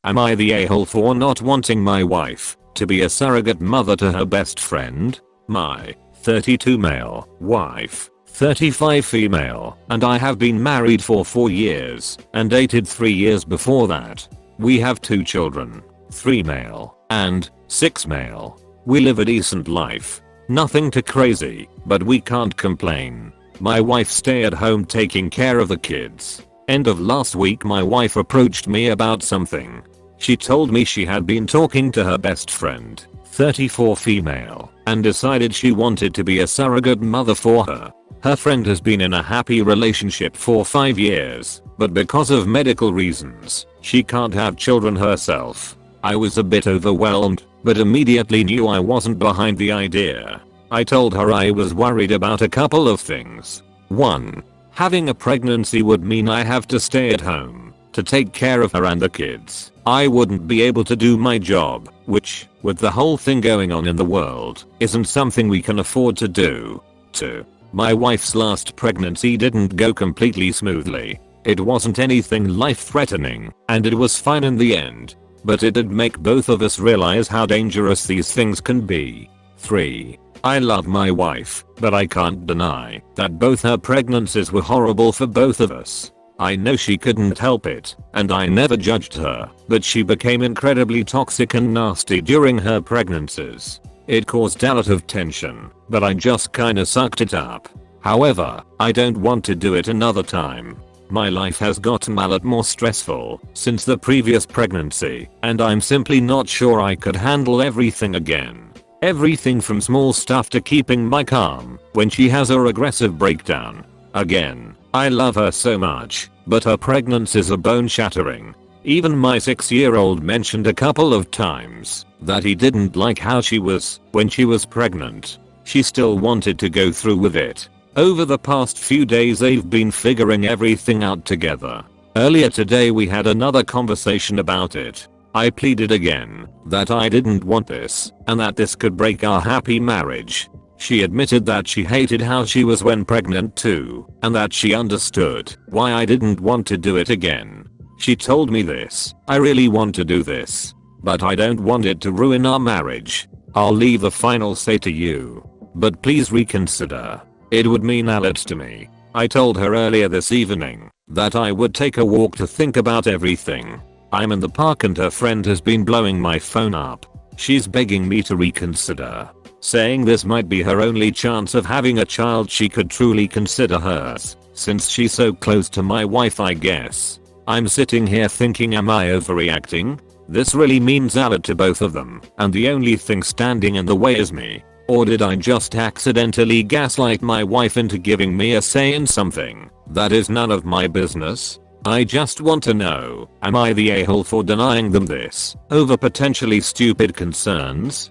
Am I the a-hole for not wanting my wife to be a surrogate mother to her best friend? My 32 male wife, 35 female, and I have been married for 4 years and dated 3 years before that. We have 2 children, 3 male and 6 male. We live a decent life. Nothing too crazy, but we can't complain. My wife stay at home taking care of the kids. End of last week my wife approached me about something. She told me she had been talking to her best friend, 34 female, and decided she wanted to be a surrogate mother for her. Her friend has been in a happy relationship for 5 years, but because of medical reasons, she can't have children herself. I was a bit overwhelmed, but immediately knew I wasn't behind the idea. I told her I was worried about a couple of things. 1. Having a pregnancy would mean I have to stay at home to take care of her and the kids. I wouldn't be able to do my job, which, with the whole thing going on in the world, isn't something we can afford to do. 2. My wife's last pregnancy didn't go completely smoothly. It wasn't anything life-threatening, and it was fine in the end. But it did make both of us realize how dangerous these things can be. 3. I love my wife, but I can't deny that both her pregnancies were horrible for both of us. I know she couldn't help it, and I never judged her, but she became incredibly toxic and nasty during her pregnancies. It caused a lot of tension, but I just kinda sucked it up. However, I don't want to do it another time. My life has gotten a lot more stressful since the previous pregnancy, and I'm simply not sure I could handle everything again. Everything from small stuff to keeping my calm when she has a aggressive breakdown. Again, I love her so much, but her pregnancies are bone shattering. Even my 6-year-old mentioned a couple of times that he didn't like how she was when she was pregnant. She still wanted to go through with it. Over the past few days they've been figuring everything out together. Earlier today we had another conversation about it. I pleaded again that I didn't want this and that this could break our happy marriage. She admitted that she hated how she was when pregnant too, and that she understood why I didn't want to do it again. She told me this: I really want to do this, but I don't want it to ruin our marriage. I'll leave the final say to you, but please reconsider. It would mean a lot to me. I told her earlier this evening that I would take a walk to think about everything. I'm in the park and her friend has been blowing my phone up. She's begging me to reconsider, saying this might be her only chance of having a child she could truly consider hers, since she's so close to my wife, I guess. I'm sitting here thinking, am I overreacting? This really means a lot to both of them, and the only thing standing in the way is me. Or did I just accidentally gaslight my wife into giving me a say in something that is none of my business? I just want to know, am I the a-hole for denying them this over potentially stupid concerns?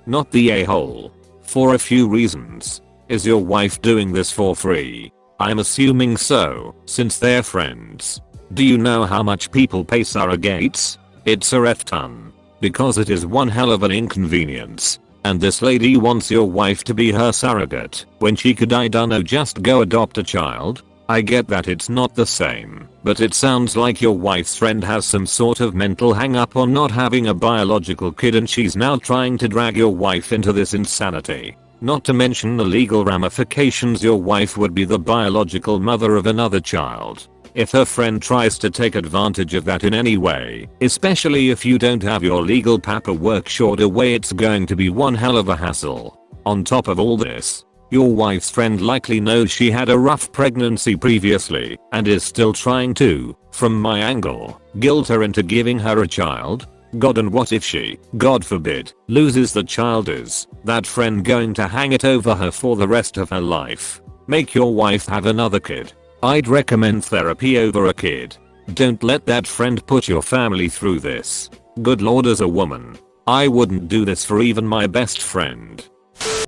Not the a-hole. For a few reasons. Is your wife doing this for free? I'm assuming so, since they're friends. Do you know how much people pay surrogates? It's a ton. Because it is one hell of an inconvenience. And this lady wants your wife to be her surrogate when she could, I don't know, just go adopt a child? I get that it's not the same, but it sounds like your wife's friend has some sort of mental hang up on not having a biological kid, and she's now trying to drag your wife into this insanity. Not to mention the legal ramifications. Your wife would be the biological mother of another child. If her friend tries to take advantage of that in any way, especially if you don't have your legal paperwork shored away, it's going to be one hell of a hassle. On top of all this, your wife's friend likely knows she had a rough pregnancy previously and is still trying to, from my angle, guilt her into giving her a child. God, and what if she, God forbid, loses the child? Is that friend going to hang it over her for the rest of her life? Make your wife have another kid. I'd recommend therapy over a kid. Don't let that friend put your family through this. Good lord, as a woman, I wouldn't do this for even my best friend.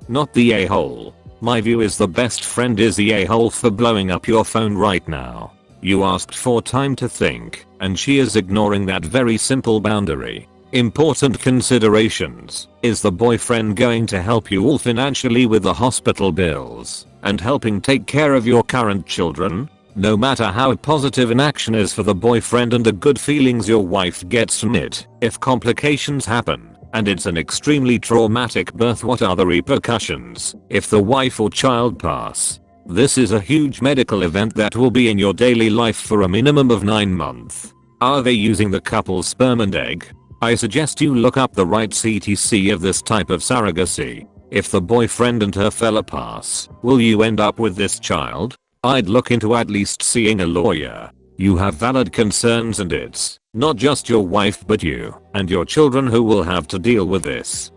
Not the a-hole. My view is the best friend is the a-hole for blowing up your phone right now. You asked for time to think, and she is ignoring that very simple boundary. Important considerations. Is the boyfriend going to help you all financially with the hospital bills and helping take care of your current children? No matter how positive an action is for the boyfriend and the good feelings your wife gets from it, if complications happen, and it's an extremely traumatic birth, what are the repercussions if the wife or child pass? This is a huge medical event that will be in your daily life for a minimum of 9 months. Are they using the couple's sperm and egg? I suggest you look up the right CTC of this type of surrogacy. If the boyfriend and her fella pass, will you end up with this child? I'd look into at least seeing a lawyer. You have valid concerns and it's not just your wife but you and your children who will have to deal with this.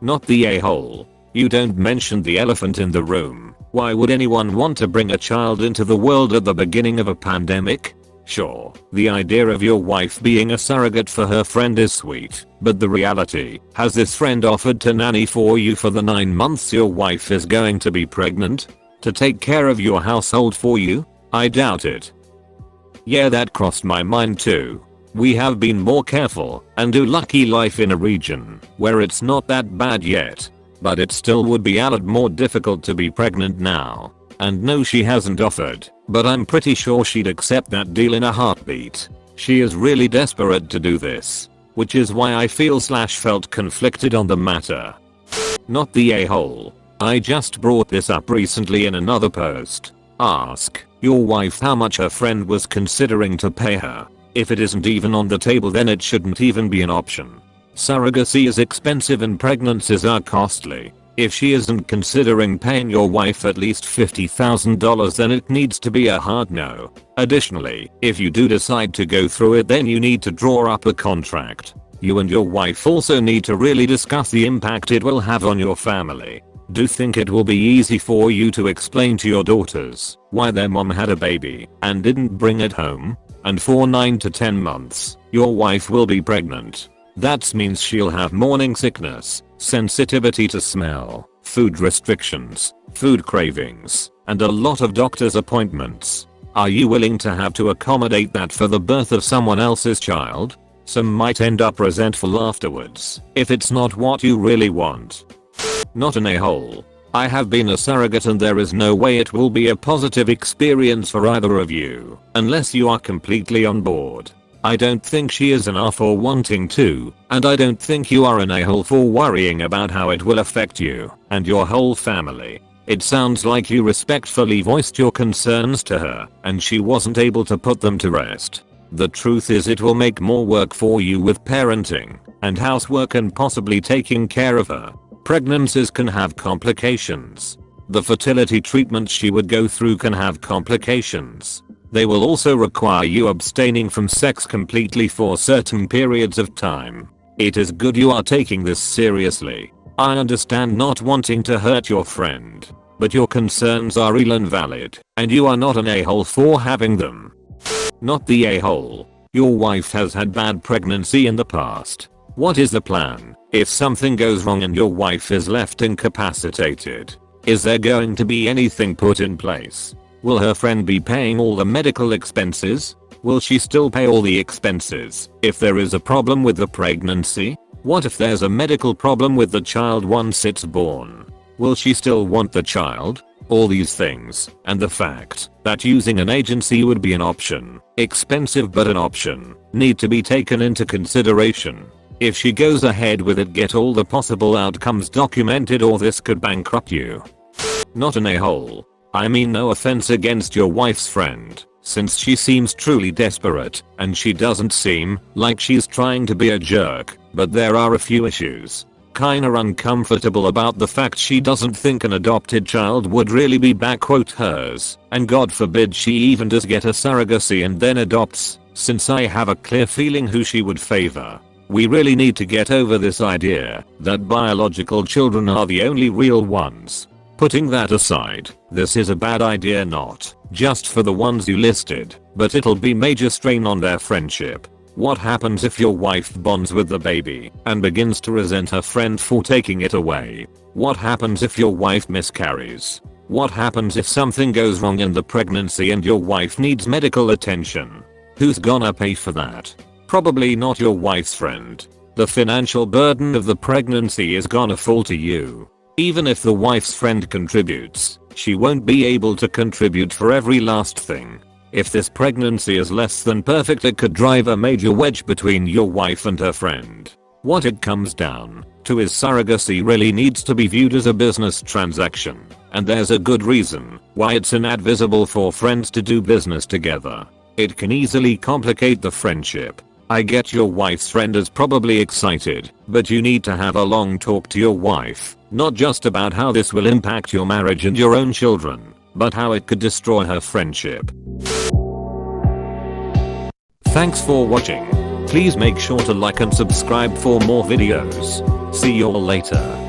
Not the a-hole. You don't mention the elephant in the room. Why would anyone want to bring a child into the world at the beginning of a pandemic? Sure, the idea of your wife being a surrogate for her friend is sweet, but the reality, has this friend offered to nanny for you for the 9 months your wife is going to be pregnant? To take care of your household for you? I doubt it. Yeah, that crossed my mind too. We have been more careful and do lucky life in a region where it's not that bad yet. But it still would be a lot more difficult to be pregnant now. And no, she hasn't offered, but I'm pretty sure she'd accept that deal in a heartbeat. She is really desperate to do this, which is why I felt conflicted on the matter. Not the a-hole. I just brought this up recently in another post. Ask your wife how much her friend was considering to pay her. If it isn't even on the table, then it shouldn't even be an option. Surrogacy is expensive and pregnancies are costly. If she isn't considering paying your wife at least $50,000, then it needs to be a hard no. Additionally, if you do decide to go through it, then you need to draw up a contract. You and your wife also need to really discuss the impact it will have on your family. Do think it will be easy for you to explain to your daughters why their mom had a baby and didn't bring it home? And for 9 to 10 months, your wife will be pregnant. That means she'll have morning sickness, sensitivity to smell, food restrictions, food cravings, and a lot of doctor's appointments. Are you willing to have to accommodate that for the birth of someone else's child? Some might end up resentful afterwards if it's not what you really want. Not an a-hole. I have been a surrogate and there is no way it will be a positive experience for either of you unless you are completely on board. I don't think she is an a for wanting to, and I don't think you are an a-hole for worrying about how it will affect you and your whole family. It sounds like you respectfully voiced your concerns to her and she wasn't able to put them to rest. The truth is, it will make more work for you with parenting and housework and possibly taking care of her. Pregnancies can have complications. The fertility treatments she would go through can have complications. They will also require you abstaining from sex completely for certain periods of time. It is good you are taking this seriously. I understand not wanting to hurt your friend, but your concerns are real and valid, and you are not an a-hole for having them. Not the a-hole. Your wife has had bad pregnancy in the past. What is the plan if something goes wrong and your wife is left incapacitated? Is there going to be anything put in place? Will her friend be paying all the medical expenses? Will she still pay all the expenses if there is a problem with the pregnancy? What if there's a medical problem with the child once it's born? Will she still want the child? All these things, and the fact that using an agency would be an option, expensive but an option, need to be taken into consideration. If she goes ahead with it, get all the possible outcomes documented or this could bankrupt you. Not an a-hole. I mean, no offense against your wife's friend, since she seems truly desperate and she doesn't seem like she's trying to be a jerk, but there are a few issues. Kinda uncomfortable about the fact she doesn't think an adopted child would really be hers, and God forbid she even does get a surrogacy and then adopts, since I have a clear feeling who she would favor. We really need to get over this idea that biological children are the only real ones. Putting that aside, this is a bad idea not just for the ones you listed, but it'll be major strain on their friendship. What happens if your wife bonds with the baby and begins to resent her friend for taking it away? What happens if your wife miscarries? What happens if something goes wrong in the pregnancy and your wife needs medical attention? Who's gonna pay for that? Probably not your wife's friend. The financial burden of the pregnancy is gonna fall to you. Even if the wife's friend contributes, she won't be able to contribute for every last thing. If this pregnancy is less than perfect, it could drive a major wedge between your wife and her friend. What it comes down to is surrogacy really needs to be viewed as a business transaction, and there's a good reason why it's inadvisable for friends to do business together. It can easily complicate the friendship. I get your wife's friend is probably excited, but you need to have a long talk to your wife, not just about how this will impact your marriage and your own children, but how it could destroy her friendship. Thanks for watching. Please make sure to like and subscribe for more videos. See you all later.